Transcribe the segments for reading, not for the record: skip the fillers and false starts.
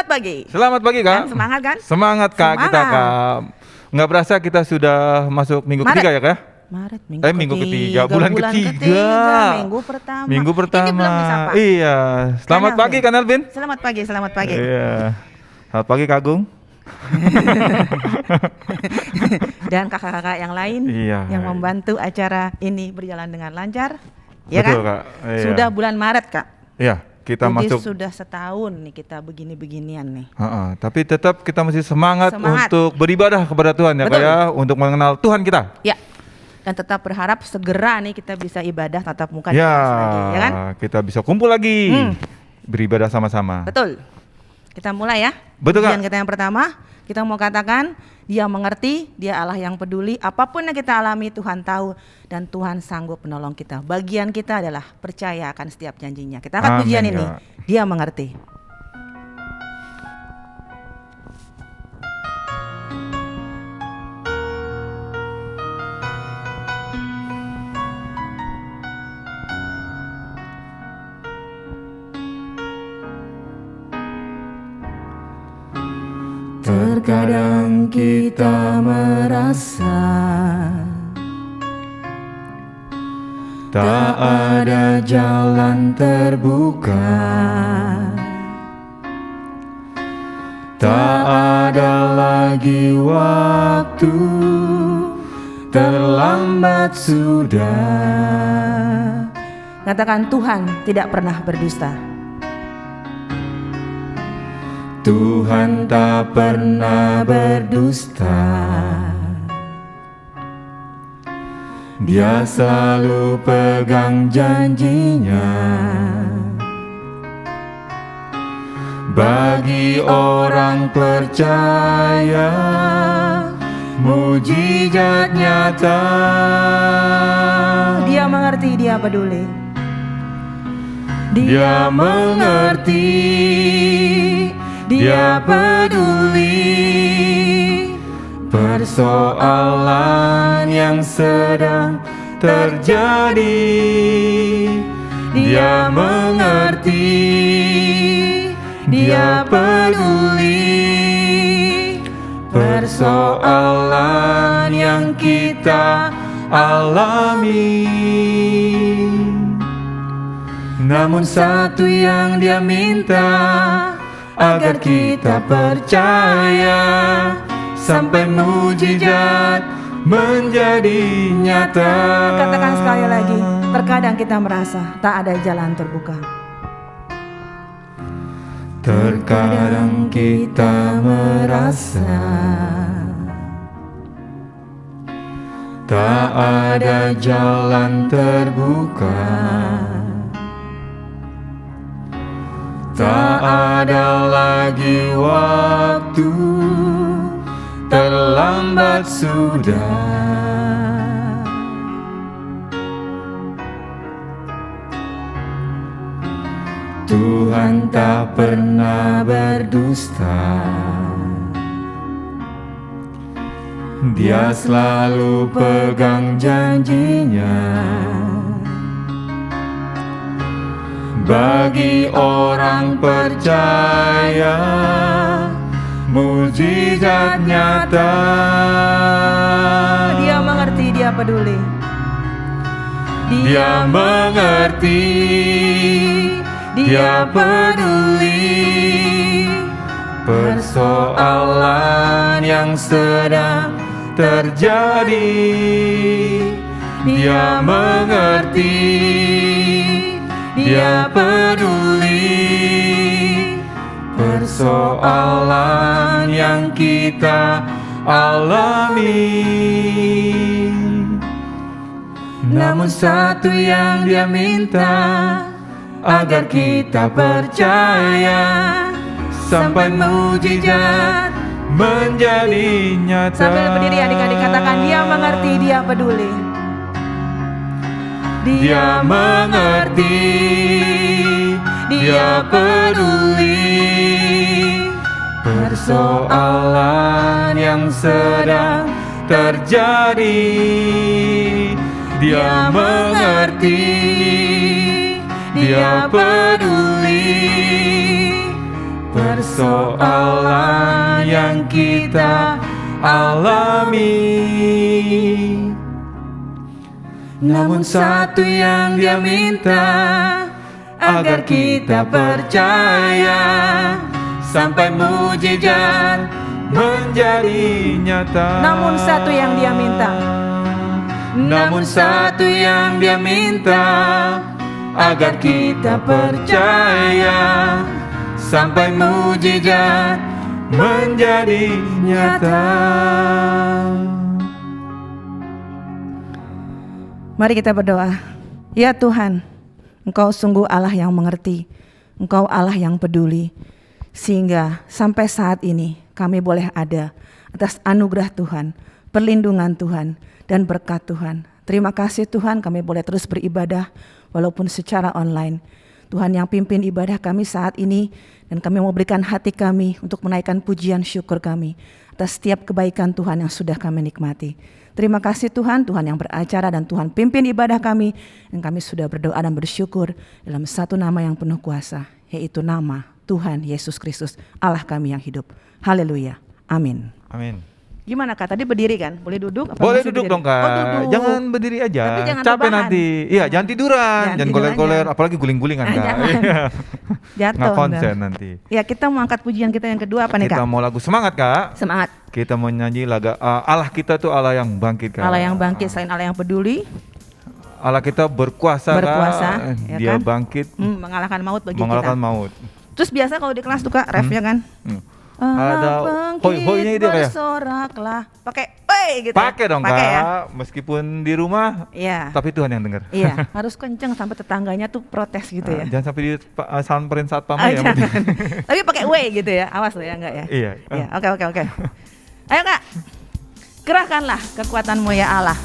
Selamat pagi. Selamat pagi Kak. Dan semangat kan? Semangat Kak, kita Kak. Nggak berasa kita sudah masuk minggu ketiga ya Kak? Maret, minggu ketiga, bulan ketiga. Minggu pertama. Ini belum disapa. Iya. Selamat pagi Kak Nelvin. Selamat pagi. Iya. Selamat pagi Kak Agung. Dan kakak-kakak yang lain yang membantu acara ini berjalan dengan lancar. Ya betul, kan? Kak. Iya. Sudah bulan Maret Kak. Iya, kita jadi masuk. Sudah setahun nih kita begini-beginian nih. Tapi tetap kita masih semangat untuk beribadah kepada Tuhan ya Kak ya, untuk mengenal Tuhan kita. Ya. Dan tetap berharap segera nih kita bisa ibadah tatap muka ya, lagi, ya kan? Kita bisa kumpul lagi, beribadah sama-sama. Betul. Kita mulai ya. Betul Kak. Kita yang pertama, kita mau katakan Dia mengerti, Dia Allah yang peduli. Apapun yang kita alami Tuhan tahu dan Tuhan sanggup menolong kita. Bagian kita adalah percaya akan setiap janjinya. Kita akan pujian ini. Dia mengerti. Terkadang kita merasa tak ada jalan terbuka, tak ada lagi waktu, terlambat sudah. Katakan Tuhan tidak pernah berdusta. Tuhan tak pernah berdusta. Dia selalu pegang janjinya. Bagi orang percaya, mujizat nyata. Dia mengerti, Dia peduli. Dia mengerti, Dia peduli persoalan yang sedang terjadi. Dia mengerti, Dia peduli persoalan yang kita alami. Namun satu yang Dia minta, agar kita percaya sampai mujizat menjadi nyata. Katakan sekali lagi, terkadang kita merasa tak ada jalan terbuka. Terkadang kita merasa tak ada jalan terbuka, tak ada lagi waktu, terlambat sudah. Tuhan tak pernah berdusta. Dia selalu pegang janjinya. Bagi orang percaya, mujizat nyata. Dia mengerti, Dia peduli. Dia mengerti, Dia peduli persoalan yang sedang terjadi. Dia mengerti, Dia peduli persoalan yang kita alami. Namun satu yang Dia minta, agar kita percaya sampai mujizat menjadi nyata. Sambil berdiri adik-adik katakan, Dia mengerti, Dia peduli. Dia mengerti, Dia peduli persoalan yang sedang terjadi. Dia mengerti, Dia peduli persoalan yang kita alami. Namun satu yang Dia minta, agar kita percaya, sampai mujizat menjadi nyata. Namun satu yang Dia minta. Namun satu yang Dia minta, agar kita percaya, sampai mujizat menjadi nyata. Mari kita berdoa. Ya Tuhan, Engkau sungguh Allah yang mengerti, Engkau Allah yang peduli, sehingga sampai saat ini kami boleh ada atas anugerah Tuhan, perlindungan Tuhan, dan berkat Tuhan. Terima kasih Tuhan, kami boleh terus beribadah walaupun secara online. Tuhan yang pimpin ibadah kami saat ini, dan kami mau berikan hati kami untuk menaikkan pujian syukur kami atas setiap kebaikan Tuhan yang sudah kami nikmati. Terima kasih Tuhan, Tuhan yang beracara dan Tuhan pimpin ibadah kami, dan kami sudah berdoa dan bersyukur dalam satu nama yang penuh kuasa, yaitu nama Tuhan Yesus Kristus, Allah kami yang hidup. Haleluya, amin. Amin. Gimana Kak, tadi berdiri kan? Boleh duduk? Apa Boleh masih duduk berdiri? dong Kak, Oh, duduk. jangan berdiri aja, Tapi jangan capek rebahan. nanti. Iya, jangan tiduran, jangan tidur goler-goler, aja. apalagi guling-gulingan Kak. Jangan. Iya. Jatuh. Nggak konsen ntar. nanti. Ya, kita mau angkat pujian kita yang kedua apa nih Kita Kak? mau lagu semangat Kak. Semangat. Kita mau nyanyi lagu Allah kita tuh Allah yang bangkit Kak. Allah yang bangkit selain Allah yang peduli, Allah kita berkuasa, Berkuasa, Kak. ya Dia kan? bangkit, mengalahkan maut bagi mengalahkan kita. maut. Terus biasa kalau di kelas tuh Kak, refnya kan? Ada hoi-hoinya itu Kak ya? bersoraklah. Pakai "Wey" gitu. Pakai dong Kak, ya? meskipun di rumah, Iya. tapi Tuhan yang dengar. Iya, harus kenceng sampai tetangganya tuh protes gitu ya. Jangan sampai samperin saat Ah, pamai ya. jangan. Tapi pakai "Wey" gitu ya. Awas lo ya, enggak ya? Iya. Iya, oke. Ayo Kak. Kerahkanlah kekuatanmu ya Allah.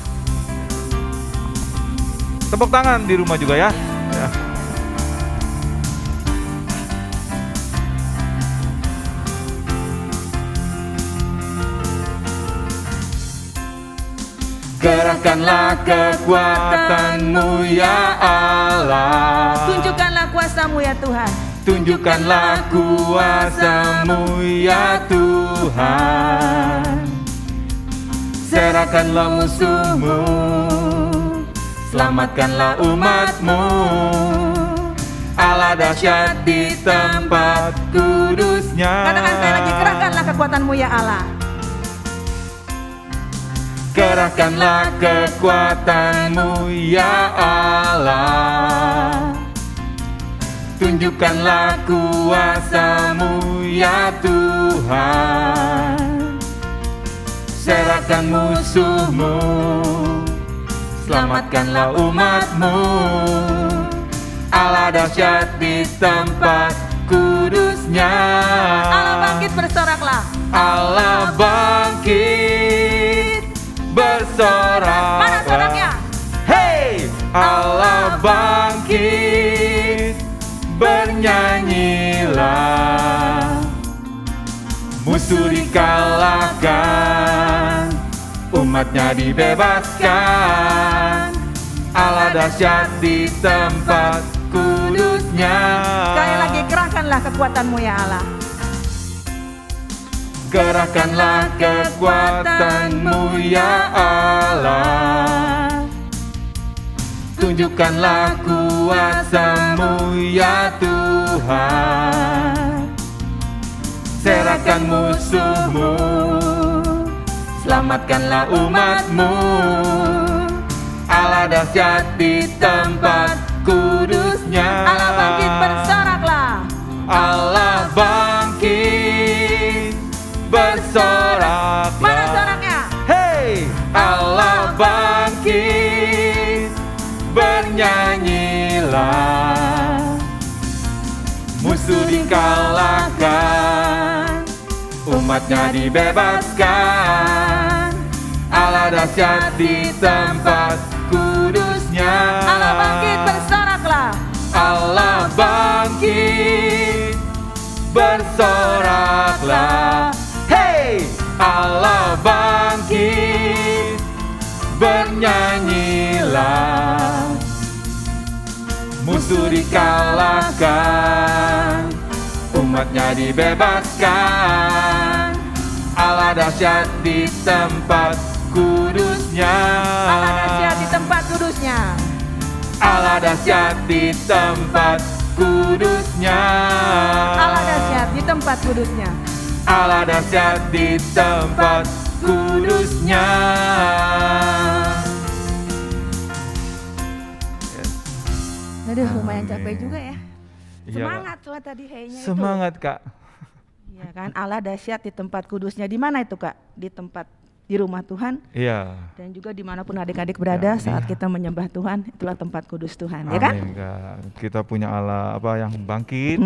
Tepuk tangan di rumah juga ya. Ya. Kerahkanlah kekuatan-Mu ya Allah. Tunjukkanlah kuasa-Mu ya Tuhan. Tunjukkanlah kuasa-Mu ya Tuhan. Serahkanlah musuh-Mu, selamatkanlah umat-Mu. Allah dahsyat di tempat kudus-Nya. Katakan sekali lagi, kerahkanlah kekuatan-Mu ya Allah. Kerahkanlah kekuatan-Mu ya Allah. Tunjukkanlah kuasa-Mu ya Tuhan. Serahkan musuh-Mu, selamatkanlah umat-Mu. Allah dahsyat di tempat kudus-Nya. Allah bangkit, bersoraklah. Allah bangkit, bersoraklah. Mana soraknya? Hey, Allah bangkit, bernyanyilah. Musuh dikalahkan, umatnya dibebaskan. Allah dahsyat di tempat kudus-Nya. Sekali lagi, kerahkanlah kekuatan-Mu ya Allah. Kerahkanlah kekuatan-Mu ya Allah. Tunjukkanlah kuasa-Mu ya Tuhan. Serahkan musuh-Mu, selamatkanlah umat-Mu. Allah dahsyat di tempat kudus-Nya. Allah bangkit, bersoraklah. Allah bangkit, bersoraklah. Mana soraknya? Hey, Allah bangkit, bernyanyilah. Musuh dikalahkan, umatnya dibebaskan. Allah dahsyat di tempat kudus-Nya. Allah bangkit, bersoraklah. Allah bangkit, bersoraklah. Hey, Allah bangkit, bernyanyilah. Musuh dikalahkan, umat umatnya dibebaskan. Allah dahsyat di tempat kudusnya. Allah dahsyat di tempat kudusnya. Allah dahsyat di tempat kudusnya. Allah dahsyat di tempat kudusnya. Allah dahsyat di tempat kudusnya. Aduh, lumayan capek Amin. juga ya. Iya, Semangat tuh tadi heynya itu. Semangat Kak. Iya kan, Allah dahsyat di tempat kudusnya. Di mana itu Kak? Di rumah Tuhan. Iya. Dan juga dimanapun adik-adik berada Ya, saat iya. kita menyembah Tuhan, itulah tempat kudus Tuhan, ya kan? Amin Kak. Kita punya Allah yang bangkit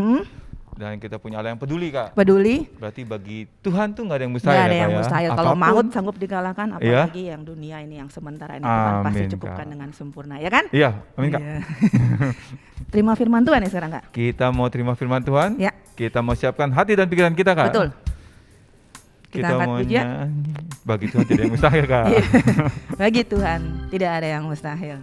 dan kita punya Allah yang peduli Kak. Peduli. Berarti bagi Tuhan tuh nggak ada yang mustahil. Nggak ada ya, yang Kak, ya? mustahil. Kalau Apapun. maut sanggup dikalahkan, Iya. apalagi yang dunia ini yang sementara ini Tuhan pasti Amin, cukupkan Kak. dengan sempurna, ya kan? Iya, amin Kak. Iya. Terima firman Tuhan ya sekarang Kak. Kita mau terima firman Tuhan. Ya. Kita mau siapkan hati dan pikiran kita Kak. Betul. Kita angkat mau pujian. nyanyi. Bagi Tuhan tidak ada yang mustahil Kak. Iya. Bagi Tuhan tidak ada yang mustahil.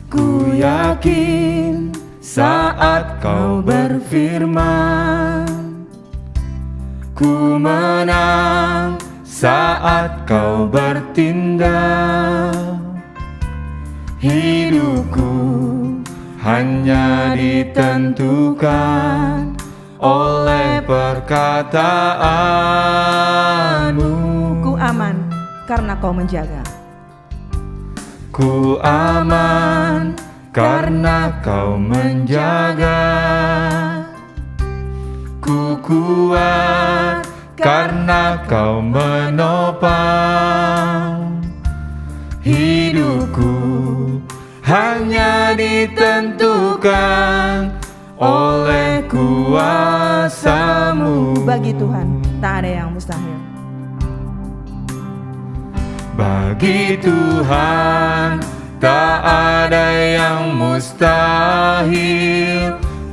Ku yakin saat kau berfirman, ku menang saat kau bertindak. Hidupku hanya ditentukan oleh perkataanmu. Ku aman karena kau menjaga. Ku aman karena kau menjaga. Ku kuat karena kau menopang. Hidupku hanya ditentukan oleh kuasa-Mu. Bagi Tuhan tak ada yang mustahil. Bagi Tuhan tak ada yang mustahil.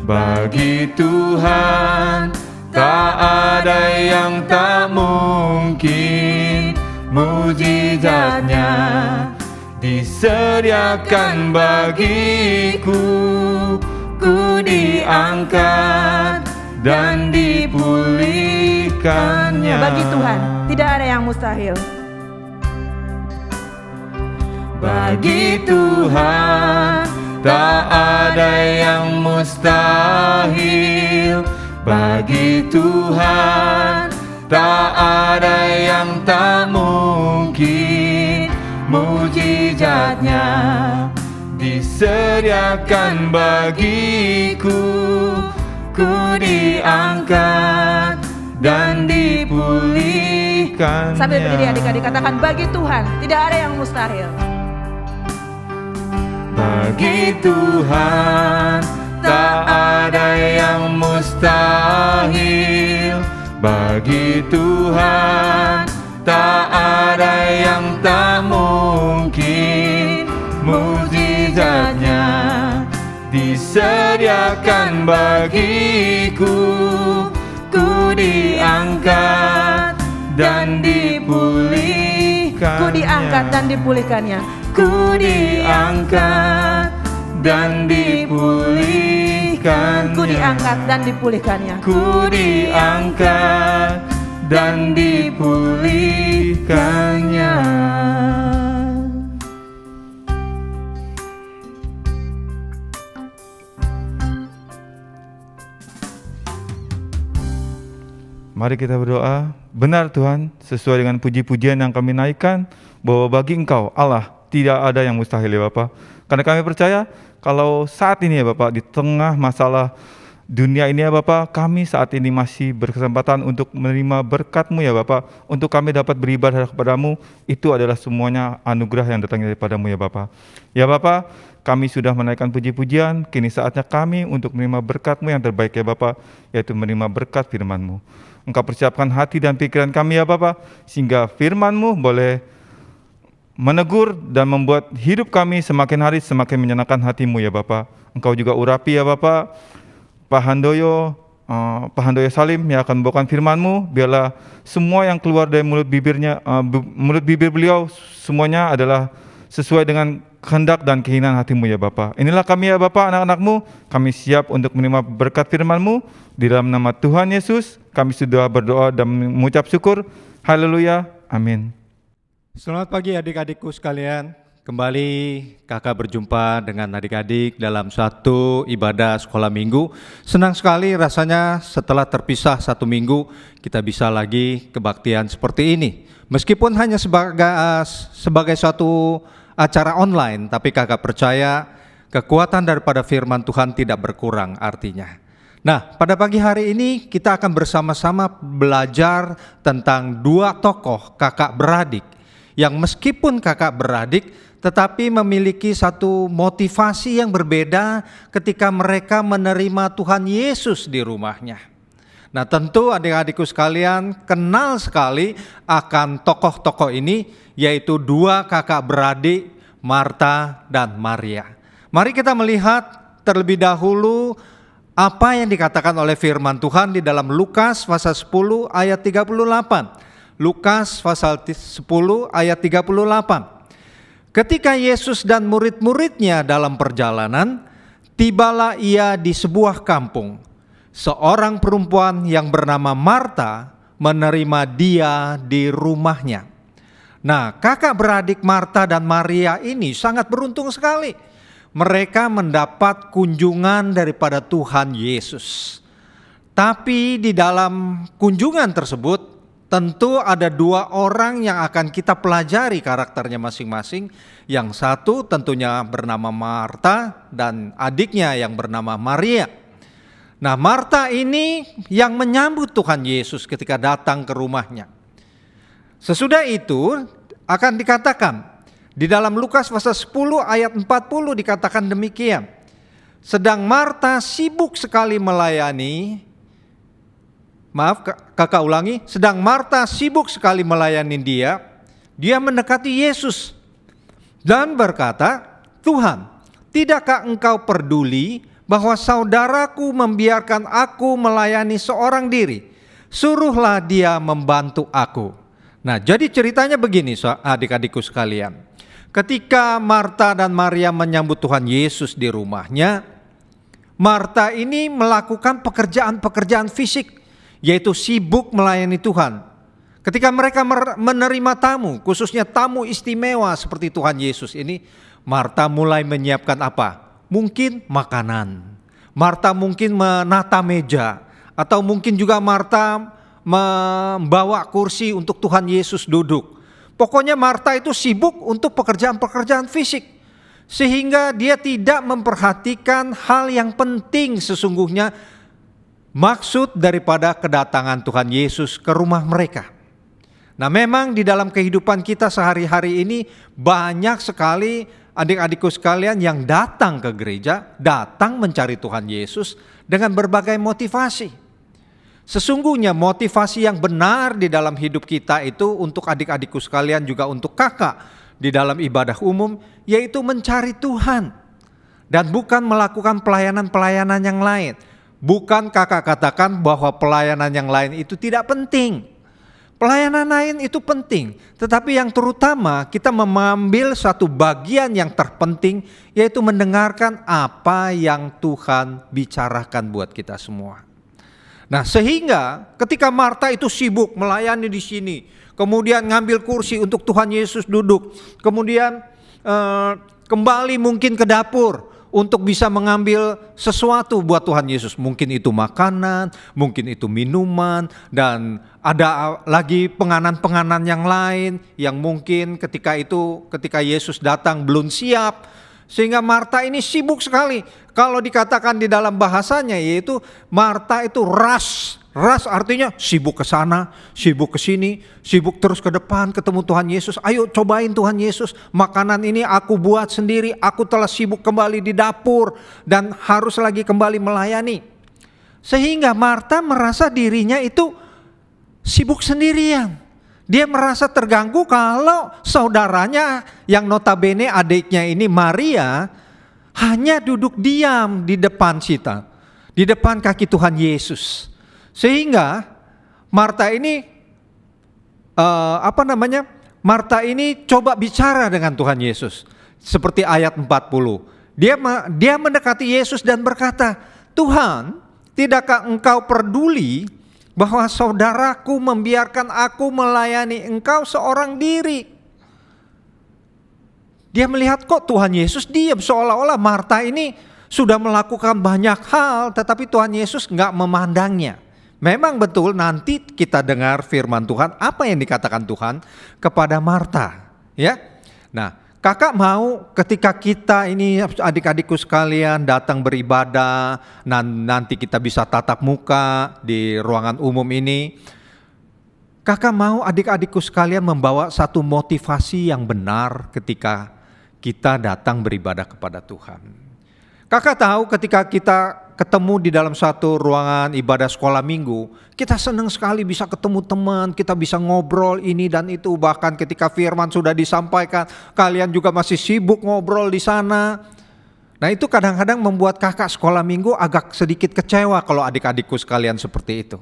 Bagi Tuhan tak ada yang tak mungkin. Mujizatnya disediakan bagiku. Ku diangkat dan dipulihkannya. Bagi Tuhan tidak ada yang mustahil. Bagi Tuhan tak ada yang mustahil. Bagi Tuhan tak ada yang tak mungkin. Mujizatnya disediakan bagiku. Ku diangkat dan dipulihkannya. Sambil berdiri adik-adik katakan bagi Tuhan tidak ada yang mustahil. Bagi Tuhan tak ada yang mustahil. Bagi Tuhan tak ada yang tak mungkin. Mujizatnya disediakan bagiku. Ku diangkat dan dipulihkannya. Ku diangkat dan dipulihkannya. Ku diangkat dan dipulihkannya. Ku diangkat dan dipulihkannya. Ku diangkat dan dipulihkannya. Mari kita berdoa. Benar Tuhan, sesuai dengan puji-pujian yang kami naikkan, bahwa bagi Engkau Allah tidak ada yang mustahil ya Bapak. Karena kami percaya kalau saat ini ya Bapak, di tengah masalah dunia ini ya Bapak, kami saat ini masih berkesempatan untuk menerima berkat-Mu ya Bapak. Untuk kami dapat beribadah kepada-Mu, itu adalah semuanya anugerah yang datang daripada-Mu ya Bapak. Ya Bapak, kami sudah menaikkan puji-pujian, kini saatnya kami untuk menerima berkat-Mu yang terbaik ya Bapak, yaitu menerima berkat firman-Mu. Engkau persiapkan hati dan pikiran kami ya Bapak, sehingga firman-Mu boleh menegur dan membuat hidup kami semakin hari semakin menyenangkan hati-Mu ya Bapak. Engkau juga urapi ya Bapak, Pak Handoyo, Pak Handoyo Salim yang akan membawakan firman-Mu. Biarlah semua yang keluar dari mulut bibir beliau semuanya adalah sesuai dengan kehendak dan keinginan hati-Mu ya Bapa. Inilah kami ya Bapa, anak-anak-Mu. Kami siap untuk menerima berkat firman-Mu. Di dalam nama Tuhan Yesus kami sudah berdoa dan mengucap syukur. Haleluya. Amin. Selamat pagi adik-adikku sekalian. Kembali kakak berjumpa dengan adik-adik dalam satu ibadah sekolah minggu. Senang sekali rasanya setelah terpisah 1 minggu kita bisa lagi kebaktian seperti ini. Meskipun hanya sebagai suatu acara online, tapi kakak percaya kekuatan daripada firman Tuhan tidak berkurang artinya. Nah, pada pagi hari ini kita akan bersama-sama belajar tentang 2 tokoh kakak beradik yang meskipun kakak beradik tetapi memiliki satu motivasi yang berbeda ketika mereka menerima Tuhan Yesus di rumahnya. Nah, tentu adik-adikku sekalian kenal sekali akan tokoh-tokoh ini, yaitu 2 kakak beradik, Marta dan Maria. Mari kita melihat terlebih dahulu apa yang dikatakan oleh firman Tuhan di dalam Lukas pasal 10 ayat 38. Lukas pasal 10 ayat 38. Ketika Yesus dan murid-muridnya dalam perjalanan, tibalah ia di sebuah kampung. Seorang perempuan yang bernama Marta menerima dia di rumahnya. Nah, kakak beradik Marta dan Maria ini sangat beruntung sekali. Mereka mendapat kunjungan daripada Tuhan Yesus. Tapi di dalam kunjungan tersebut, tentu ada 2 orang yang akan kita pelajari karakternya masing-masing. Yang satu tentunya bernama Marta dan adiknya yang bernama Maria. Nah, Marta ini yang menyambut Tuhan Yesus ketika datang ke rumahnya. Sesudah itu akan dikatakan di dalam Lukas pasal 10 ayat 40 dikatakan demikian. Sedang Marta sibuk sekali melayani. Maaf, kakak ulangi. Sedang Marta sibuk sekali melayani dia mendekati Yesus dan berkata, Tuhan, tidakkah engkau peduli bahwa saudaraku membiarkan aku melayani seorang diri? Suruhlah dia membantu aku. Nah, jadi ceritanya begini adik-adikku sekalian. Ketika Marta dan Maria menyambut Tuhan Yesus di rumahnya, Marta ini melakukan pekerjaan-pekerjaan fisik, yaitu sibuk melayani Tuhan. Ketika mereka menerima tamu, khususnya tamu istimewa seperti Tuhan Yesus ini, Marta mulai menyiapkan apa? Mungkin makanan. Marta mungkin menata meja, atau mungkin juga Marta membawa kursi untuk Tuhan Yesus duduk. Pokoknya Marta itu sibuk untuk pekerjaan-pekerjaan fisik, sehingga dia tidak memperhatikan hal yang penting sesungguhnya, maksud daripada kedatangan Tuhan Yesus ke rumah mereka. Nah, memang di dalam kehidupan kita sehari-hari ini banyak sekali adik-adikku sekalian yang datang ke gereja, datang mencari Tuhan Yesus dengan berbagai motivasi. Sesungguhnya motivasi yang benar di dalam hidup kita itu untuk adik-adikku sekalian, juga untuk kakak di dalam ibadah umum, yaitu mencari Tuhan dan bukan melakukan pelayanan-pelayanan yang lain. Bukan kakak katakan bahwa pelayanan yang lain itu tidak penting. Pelayanan lain itu penting, tetapi yang terutama kita mengambil satu bagian yang terpenting, yaitu mendengarkan apa yang Tuhan bicarakan buat kita semua. Nah, sehingga ketika Marta itu sibuk melayani di sini, kemudian ngambil kursi untuk Tuhan Yesus duduk, kemudian kembali mungkin ke dapur untuk bisa mengambil sesuatu buat Tuhan Yesus. Mungkin itu makanan, mungkin itu minuman, dan ada lagi penganan-penganan yang lain yang mungkin ketika Yesus datang belum siap. Sehingga Marta ini sibuk sekali. Kalau dikatakan di dalam bahasanya, yaitu Marta itu rush artinya sibuk ke sana, sibuk ke sini, sibuk terus ke depan ketemu Tuhan Yesus. Ayo cobain Tuhan Yesus, makanan ini aku buat sendiri, aku telah sibuk kembali di dapur dan harus lagi kembali melayani. Sehingga Marta merasa dirinya itu sibuk sendirian. Dia merasa terganggu kalau saudaranya yang notabene adiknya ini Maria hanya duduk diam di depan kita. di depan kaki Tuhan Yesus. Sehingga Marta ini Marta ini coba bicara dengan Tuhan Yesus. Seperti ayat 40. Dia mendekati Yesus dan berkata, "Tuhan, tidakkah Engkau peduli bahwa saudaraku membiarkan aku melayani Engkau seorang diri?" Dia melihat kok Tuhan Yesus diam, seolah-olah Marta ini sudah melakukan banyak hal, tetapi Tuhan Yesus nggak memandangnya. Memang betul nanti kita dengar firman Tuhan, apa yang dikatakan Tuhan kepada Marta. Ya, nah kakak mau ketika kita ini adik-adikku sekalian datang beribadah, nanti kita bisa tatap muka di ruangan umum ini. Kakak mau adik-adikku sekalian membawa satu motivasi yang benar ketika kita datang beribadah kepada Tuhan. Kakak tahu ketika kita ketemu di dalam satu ruangan ibadah sekolah minggu, kita senang sekali bisa ketemu teman, kita bisa ngobrol ini dan itu. Bahkan ketika firman sudah disampaikan, kalian juga masih sibuk ngobrol di sana. Nah itu kadang-kadang membuat kakak sekolah minggu agak sedikit kecewa kalau adik-adikku sekalian seperti itu.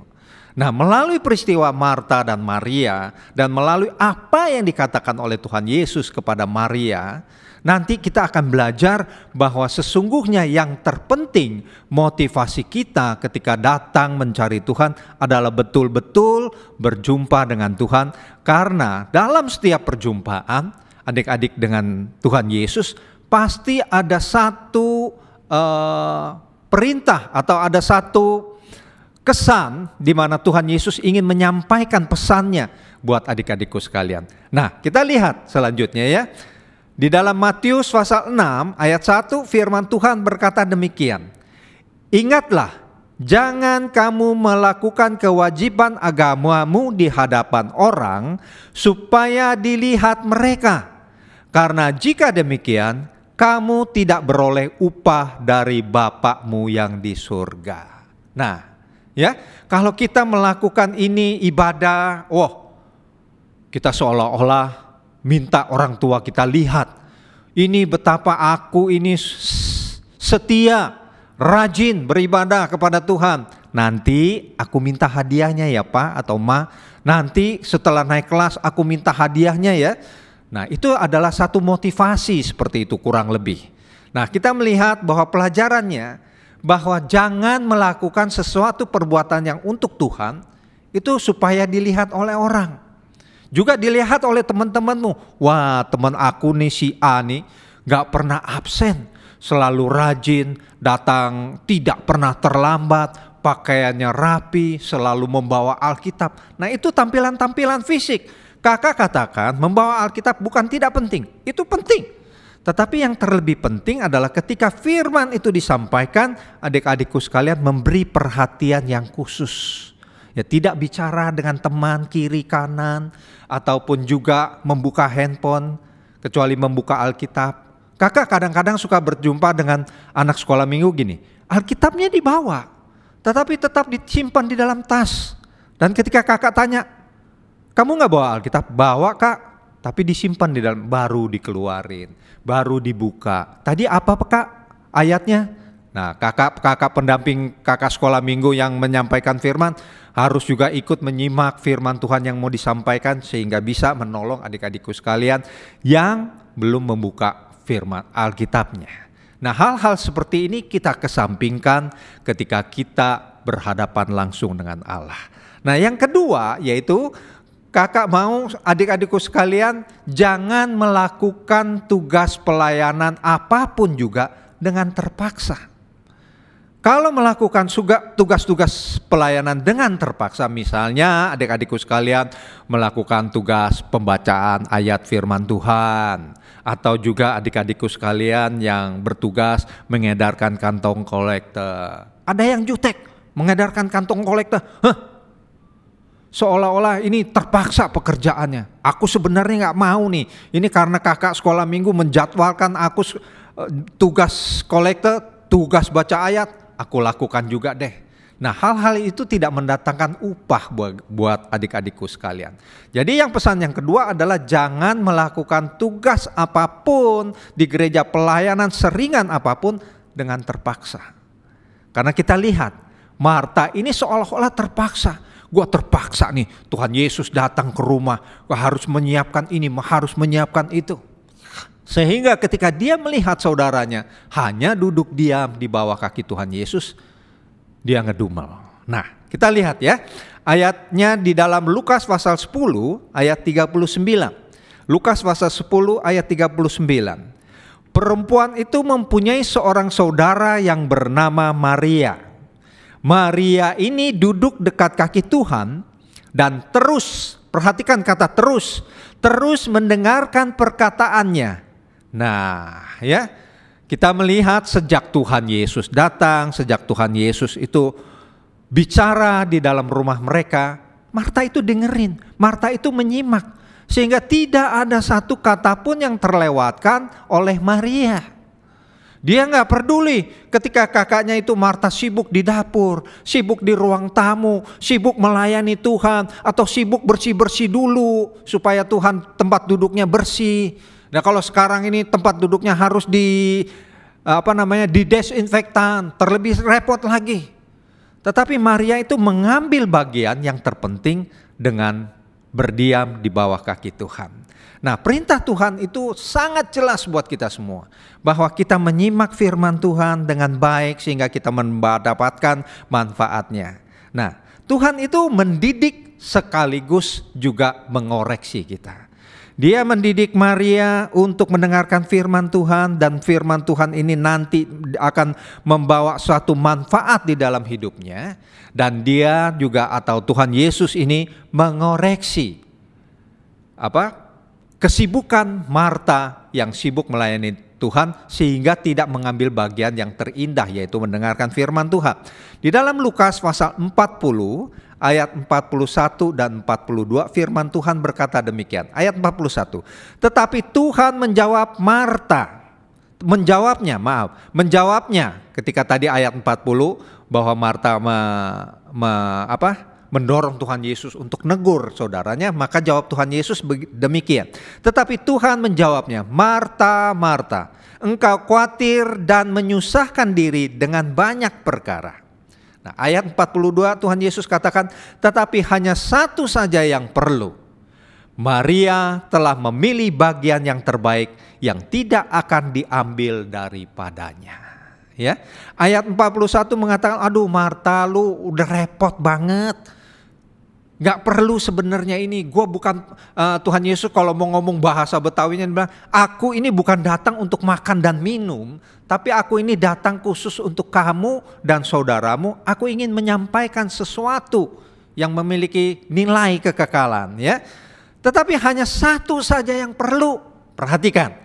Nah melalui peristiwa Marta dan Maria, dan melalui apa yang dikatakan oleh Tuhan Yesus kepada Maria, nanti kita akan belajar bahwa sesungguhnya yang terpenting motivasi kita ketika datang mencari Tuhan adalah betul-betul berjumpa dengan Tuhan. Karena dalam setiap perjumpaan adik-adik dengan Tuhan Yesus pasti ada satu perintah atau ada satu kesan di mana Tuhan Yesus ingin menyampaikan pesannya buat adik-adikku sekalian. Nah kita lihat selanjutnya ya. Di dalam Matius pasal 6 ayat 1 firman Tuhan berkata demikian. "Ingatlah, jangan kamu melakukan kewajiban agamamu di hadapan orang supaya dilihat mereka. Karena jika demikian, kamu tidak beroleh upah dari Bapakmu yang di surga." Nah, ya, kalau kita melakukan ini ibadah, kita seolah-olah minta orang tua kita lihat, ini betapa aku ini setia, rajin beribadah kepada Tuhan. Nanti aku minta hadiahnya ya Pak atau Ma. Nanti setelah naik kelas aku minta hadiahnya ya. Nah itu adalah satu motivasi seperti itu kurang lebih. Nah kita melihat bahwa pelajarannya, bahwa jangan melakukan sesuatu perbuatan yang untuk Tuhan, itu supaya dilihat oleh orang. Juga dilihat oleh teman-temanmu. Wah teman aku nih si A nih gak pernah absen. Selalu rajin, datang tidak pernah terlambat, pakaiannya rapi, selalu membawa Alkitab. Nah itu tampilan-tampilan fisik. Kakak katakan membawa Alkitab bukan tidak penting. Itu penting. Tetapi yang terlebih penting adalah ketika firman itu disampaikan, adik-adikku sekalian memberi perhatian yang khusus. Ya tidak bicara dengan teman kiri kanan ataupun juga membuka handphone kecuali membuka Alkitab. Kakak kadang-kadang suka berjumpa dengan anak sekolah minggu gini. Alkitabnya dibawa tetapi tetap disimpan di dalam tas. Dan ketika kakak tanya, "Kamu gak bawa Alkitab?" "Bawa Kak, tapi disimpan di dalam." Baru dikeluarin, baru dibuka. "Tadi apa Kak ayatnya?" Nah kakak pendamping kakak sekolah minggu yang menyampaikan firman harus juga ikut menyimak firman Tuhan yang mau disampaikan sehingga bisa menolong adik-adikku sekalian yang belum membuka firman Alkitabnya. Nah hal-hal seperti ini kita kesampingkan ketika kita berhadapan langsung dengan Allah. Nah yang kedua yaitu kakak mau adik-adikku sekalian jangan melakukan tugas pelayanan apapun juga dengan terpaksa. Kalau melakukan tugas-tugas pelayanan dengan terpaksa, misalnya adik-adikku sekalian melakukan tugas pembacaan ayat firman Tuhan, atau juga adik-adikku sekalian yang bertugas mengedarkan kantong kolekte. Ada yang jutek mengedarkan kantong kolekte, seolah-olah ini terpaksa pekerjaannya. Aku sebenarnya gak mau nih, ini karena kakak sekolah minggu menjadwalkan aku tugas kolekte, tugas baca ayat, aku lakukan juga deh. Nah hal-hal itu tidak mendatangkan upah buat adik-adikku sekalian. Jadi yang pesan yang kedua adalah jangan melakukan tugas apapun di gereja pelayanan seringan apapun dengan terpaksa. Karena kita lihat Marta ini seolah-olah terpaksa. Gua terpaksa nih, Tuhan Yesus datang ke rumah, gua harus menyiapkan ini, harus menyiapkan itu. Sehingga ketika dia melihat saudaranya hanya duduk diam di bawah kaki Tuhan Yesus, dia ngedumel. Nah, kita lihat ya, ayatnya di dalam Lukas pasal 10 ayat 39. Lukas pasal 10 ayat 39. Perempuan itu mempunyai seorang saudara yang bernama Maria. Maria ini duduk dekat kaki Tuhan dan terus, perhatikan kata terus mendengarkan perkataannya. Nah, ya, kita melihat sejak Tuhan Yesus datang, sejak Tuhan Yesus itu bicara di dalam rumah mereka, Marta itu dengerin, Marta itu menyimak, sehingga tidak ada satu kata pun yang terlewatkan oleh Maria. Dia nggak peduli ketika kakaknya itu Marta sibuk di dapur, sibuk di ruang tamu, sibuk melayani Tuhan, atau sibuk bersih-bersih dulu supaya Tuhan tempat duduknya bersih. Nah, kalau sekarang ini tempat duduknya harus didesinfektan, terlebih repot lagi. Tetapi Maria itu mengambil bagian yang terpenting dengan berdiam di bawah kaki Tuhan. Nah, perintah Tuhan itu sangat jelas buat kita semua, bahwa kita menyimak firman Tuhan dengan baik sehingga kita mendapatkan manfaatnya. Nah, Tuhan itu mendidik sekaligus juga mengoreksi kita. Dia mendidik Maria untuk mendengarkan firman Tuhan, dan firman Tuhan ini nanti akan membawa suatu manfaat di dalam hidupnya. Dan dia juga, atau Tuhan Yesus ini mengoreksi kesibukan Marta yang sibuk melayani Tuhan, sehingga tidak mengambil bagian yang terindah, yaitu mendengarkan firman Tuhan. Di dalam Lukas pasal 40 ayat 41 dan 42 firman Tuhan berkata demikian. Ayat 41. Tetapi Tuhan menjawabnya ketika tadi ayat 40 bahwa Marta mendorong Tuhan Yesus untuk negur saudaranya, maka jawab Tuhan Yesus demikian. Tetapi Tuhan menjawabnya, Marta, Marta, engkau khawatir dan menyusahkan diri dengan banyak perkara. Nah, ayat 42 Tuhan Yesus katakan, tetapi hanya satu saja yang perlu. Maria telah memilih bagian yang terbaik yang tidak akan diambil daripadanya. Ya, ayat 41 mengatakan, aduh Marta, lu udah repot banget. Gak perlu sebenarnya ini, gue bukan, Tuhan Yesus kalau mau ngomong bahasa Betawinya bilang, aku ini bukan datang untuk makan dan minum, tapi aku ini datang khusus untuk kamu dan saudaramu. Aku ingin menyampaikan sesuatu yang memiliki nilai kekekalan, ya. Tetapi hanya satu saja yang perlu. Perhatikan,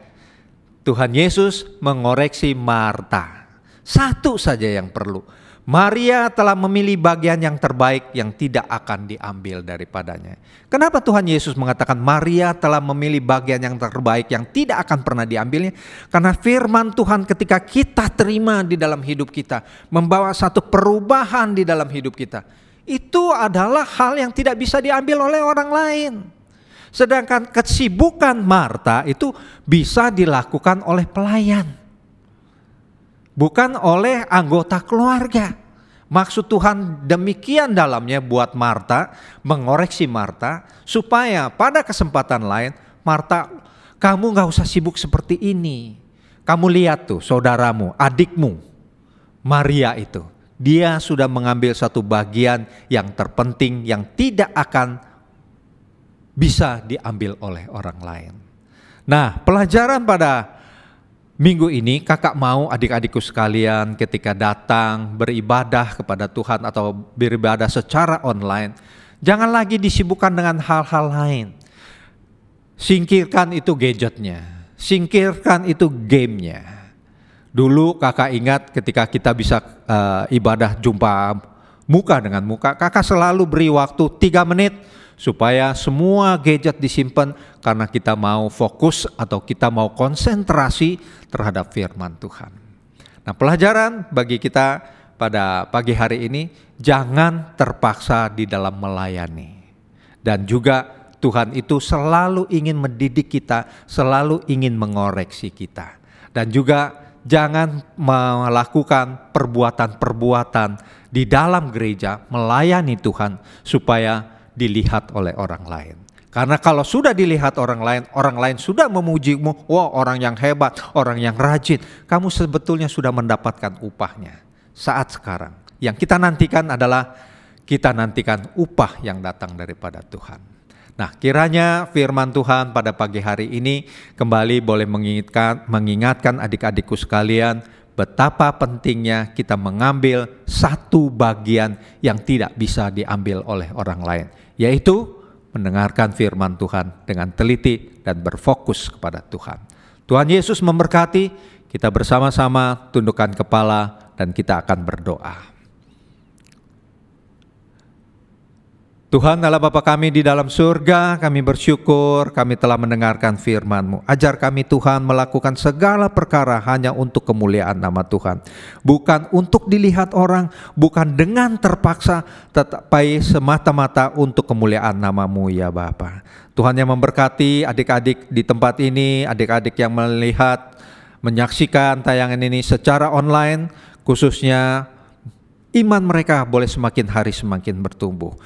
Tuhan Yesus mengoreksi Marta. Satu saja yang perlu. Maria telah memilih bagian yang terbaik yang tidak akan diambil daripadanya. Kenapa Tuhan Yesus mengatakan Maria telah memilih bagian yang terbaik yang tidak akan pernah diambilnya? Karena firman Tuhan ketika kita terima di dalam hidup kita, membawa satu perubahan di dalam hidup kita. Itu adalah hal yang tidak bisa diambil oleh orang lain. Sedangkan kesibukan Marta itu bisa dilakukan oleh pelayan, bukan oleh anggota keluarga. Maksud Tuhan demikian dalamnya buat Marta, mengoreksi Marta, supaya pada kesempatan lain, Marta, kamu gak usah sibuk seperti ini. Kamu lihat tuh saudaramu, adikmu, Maria itu, dia sudah mengambil satu bagian yang terpenting yang tidak akan bisa diambil oleh orang lain. Nah, pelajaran pada minggu ini, kakak mau adik-adikku sekalian ketika datang beribadah kepada Tuhan atau beribadah secara online, jangan lagi disibukkan dengan hal-hal lain. Singkirkan itu gadgetnya, singkirkan itu gamenya. Dulu kakak ingat ketika kita bisa ibadah jumpa muka dengan muka, kakak selalu beri waktu 3 menit supaya semua gadget disimpan, karena kita mau fokus atau kita mau konsentrasi terhadap firman Tuhan. Nah, pelajaran bagi kita pada pagi hari ini, jangan terpaksa di dalam melayani. Dan juga Tuhan itu selalu ingin mendidik kita, selalu ingin mengoreksi kita. Dan juga jangan melakukan perbuatan-perbuatan di dalam gereja melayani Tuhan supaya dilihat oleh orang lain. Karena kalau sudah dilihat orang lain sudah memujimu, wah orang yang hebat, orang yang rajin, kamu sebetulnya sudah mendapatkan upahnya saat sekarang. Yang kita nantikan adalah kita nantikan upah yang datang daripada Tuhan. Nah, kiranya firman Tuhan pada pagi hari ini kembali boleh mengingatkan adik-adikku sekalian betapa pentingnya kita mengambil satu bagian yang tidak bisa diambil oleh orang lain, yaitu mendengarkan firman Tuhan dengan teliti dan berfokus kepada Tuhan. Tuhan Yesus memberkati, kita bersama-sama tundukkan kepala dan kita akan berdoa. Tuhan Allah Bapa kami di dalam surga, kami bersyukur kami telah mendengarkan firman-Mu. Ajar kami Tuhan melakukan segala perkara hanya untuk kemuliaan nama Tuhan. Bukan untuk dilihat orang, bukan dengan terpaksa, tetapi semata-mata untuk kemuliaan nama-Mu ya Bapa. Tuhan yang memberkati adik-adik di tempat ini, adik-adik yang melihat, menyaksikan tayangan ini secara online, khususnya iman mereka boleh semakin hari semakin bertumbuh.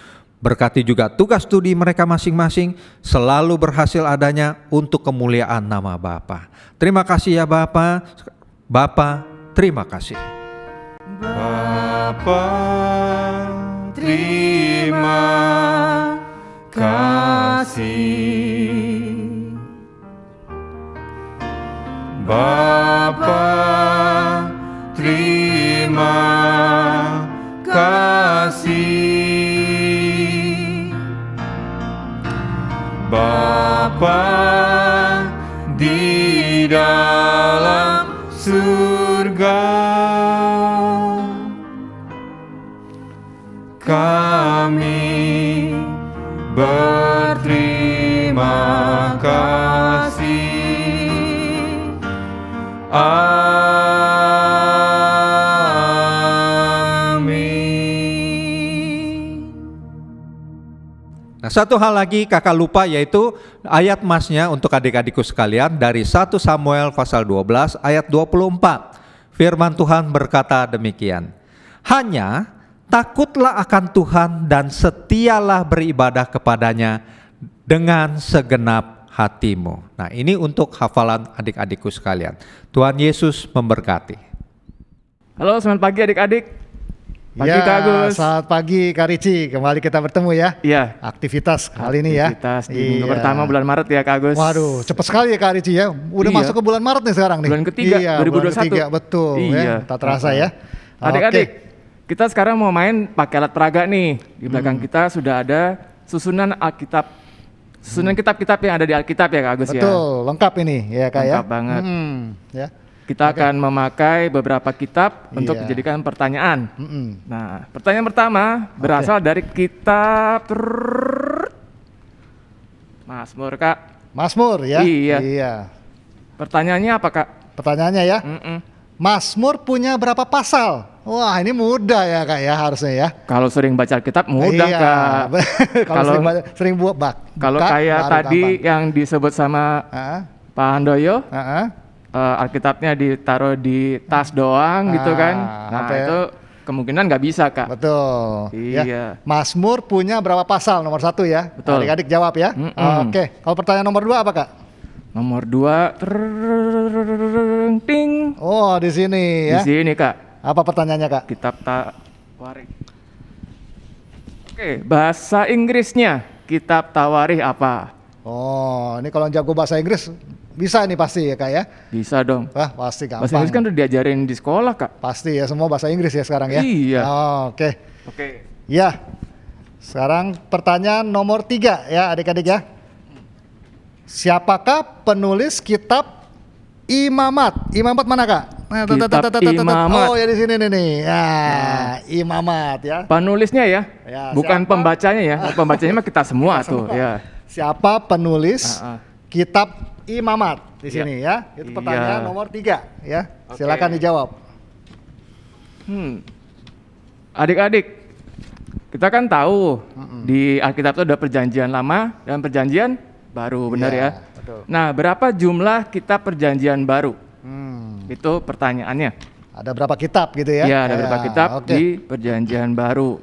Berkati juga tugas studi mereka masing-masing selalu berhasil adanya untuk kemuliaan nama Bapa. Terima kasih ya Bapa. Bapa, terima kasih. Bapa, terima kasih. Bapa, terima kasih. Bapa di dalam surga, kami berterima kasih. Nah, satu hal lagi kakak lupa, yaitu ayat masnya untuk adik-adikku sekalian dari 1 Samuel pasal 12 ayat 24. Firman Tuhan berkata demikian. Hanya takutlah akan Tuhan dan setialah beribadah kepadanya dengan segenap hatimu. Nah, ini untuk hafalan adik-adikku sekalian. Tuhan Yesus memberkati. Halo, selamat pagi adik-adik. Pagi Kak Agus. Selamat pagi Kak Ricci, kembali kita bertemu ya. Iya. Aktivitas kali ini ya. Aktivitas di minggu pertama bulan Maret ya Kak Agus. Waduh, cepat sekali ya Kak Ricci ya. Udah masuk ke bulan Maret nih sekarang nih. Bulan ketiga, iya, 2021. Bulan ketiga, betul ya. Tak terasa ya. Adik-adik, kita sekarang mau main pakai alat peraga nih. Di belakang kita sudah ada susunan Alkitab. Susunan kitab-kitab yang ada di Alkitab ya Kak Agus ya. Betul, lengkap ini ya Kak ya. Lengkap banget. Ya. Kita akan memakai beberapa kitab untuk dijadikan pertanyaan. Nah, pertanyaan pertama berasal dari kitab Mazmur, Kak. Mazmur ya. Iya. Pertanyaannya apa, Kak? Pertanyaannya ya. Mazmur punya berapa pasal? Wah, ini mudah ya Kak ya harusnya ya. Kalau sering baca Alkitab mudah, iya. Kak. Kalau sering buat kalau kayak tadi yang disebut sama Pak Handoyo, Alkitabnya ditaruh di tas doang gitu kan. Nah, itu kemungkinan nggak bisa, Kak. Betul. Iya. Ya. Mazmur punya berapa pasal? Nomor 1 ya. Betul. Adik-adik jawab ya. Oke. Kalau pertanyaan nomor 2 apa Kak? Nomor 2, ting. Oh, di sini ya. Di sini, Kak. Apa pertanyaannya Kak? Kitab Tawarikh. Oke, bahasa Inggrisnya kitab Tawarikh apa? Oh, ini kalau jago bahasa Inggris bisa nih pasti ya Kak ya. Bisa dong. Wah, pasti gampang. Bahasa Inggris kan udah diajarin di sekolah, Kak. Pasti ya, semua bahasa Inggris ya sekarang ya. Iya. Oke. Oke. Ya. Sekarang pertanyaan nomor 3 ya adik-adik ya. Siapakah penulis kitab Imamat? Imamat mana Kak? Kitab Imamat. Oh ya di sini nih. Ya, Imamat ya. Penulisnya ya, bukan siapa? pembacanya ya. Pembacanya mah kita semua tuh ya. Siapa penulis kitab Imamat di sini ya? Itu pertanyaan Iya. nomor 3 ya. Silakan dijawab. Adik-adik, kita kan tahu di Alkitab itu ada perjanjian lama dan perjanjian baru, benar Iya, ya? betul. Nah, berapa jumlah kitab perjanjian baru? Itu pertanyaannya. Ada berapa kitab gitu ya? Iya, ada berapa kitab oke. di Perjanjian Baru.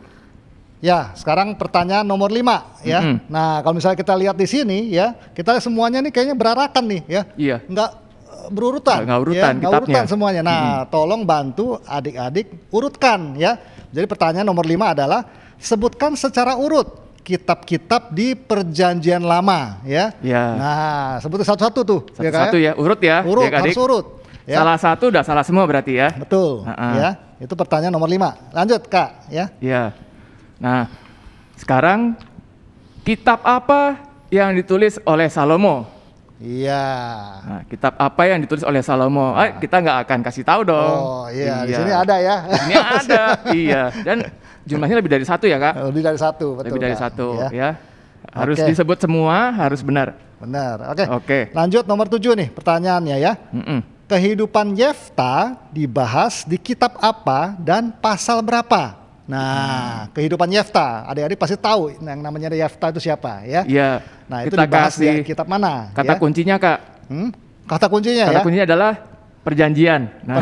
Ya, sekarang pertanyaan nomor 5 ya. Nah, kalau misalnya kita lihat di sini ya, kita semuanya nih kayaknya berarakan nih ya. Iya. Nggak berurutan. Nggak urutan ya, nggak kitabnya. urutan semuanya. Nah, tolong bantu adik-adik urutkan ya. Jadi pertanyaan nomor 5 adalah sebutkan secara urut kitab-kitab di Perjanjian Lama ya. Iya. Nah, sebutin satu-satu tuh. Satu-satu ya, urut ya. Urut, adik-adik. harus urut. Ya. Salah satu udah salah semua berarti ya. Betul. Ya, itu pertanyaan nomor 5. Lanjut Kak ya. Iya. Nah, sekarang kitab apa yang ditulis oleh Salomo? Iya. Nah, kitab apa yang ditulis oleh Salomo? Kita nggak akan kasih tahu dong. Oh iya, di sini ada ya. Ini ada, iya. Dan jumlahnya lebih dari satu ya, Kak? Lebih dari satu, betul. Lebih dari Kak. satu, ya. Harus Oke. disebut semua, harus benar. Benar. Oke. Oke. Lanjut nomor 7 nih pertanyaannya ya. Kehidupan Yefta dibahas di kitab apa dan pasal berapa? Nah, kehidupan Yefta, adik-adik pasti tahu yang namanya Yefta itu siapa ya? Iya. Nah, itu kita dibahas kasih di kitab mana? kata ya? kuncinya, Kak. Kata kuncinya Kata ya? kuncinya adalah perjanjian. Nah,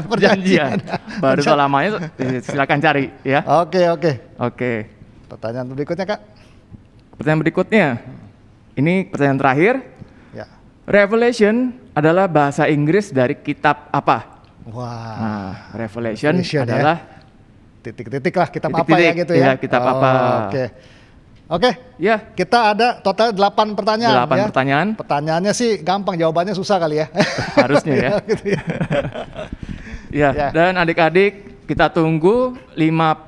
perjanjian. Baru lamanya silakan cari ya. Oke. Oke. Pertanyaan berikutnya Kak. Pertanyaan berikutnya. Ini pertanyaan terakhir. Ya. Revelation adalah bahasa Inggris dari kitab apa? Wah. Nah, Revelation Revelation, ya. adalah Titik-titik lah kitab apa ya titik-titik, gitu ya? iya, kitab apa. Oke. ya Kita ada total 8 pertanyaan 8 ya. pertanyaan. Pertanyaannya sih gampang, jawabannya susah kali ya. Harusnya ya. Gitu ya. Ya, Ya. dan adik-adik kita tunggu 5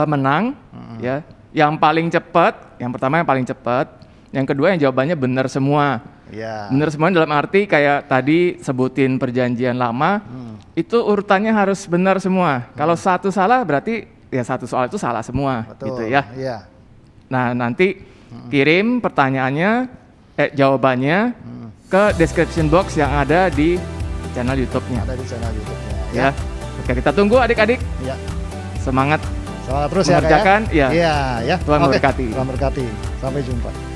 menang ya. Yang paling cepat, yang pertama yang paling cepat, yang kedua yang jawabannya benar semua. Ya. Benar semua dalam arti kayak tadi sebutin perjanjian lama, itu urutannya harus benar semua. Kalau satu salah berarti ya satu soal itu salah semua. Betul. Gitu ya. Iya. Nah, nanti kirim pertanyaannya, jawabannya ke description box yang ada di channel YouTube-nya. Ada di channel YouTube-nya. Ya. Oke, kita tunggu adik-adik. Ya. Semangat Semangat terus ya Kak mengerjakan, ya. Iya ya. Tuhan Oke, memberkati. Tuhan berkati. Sampai jumpa.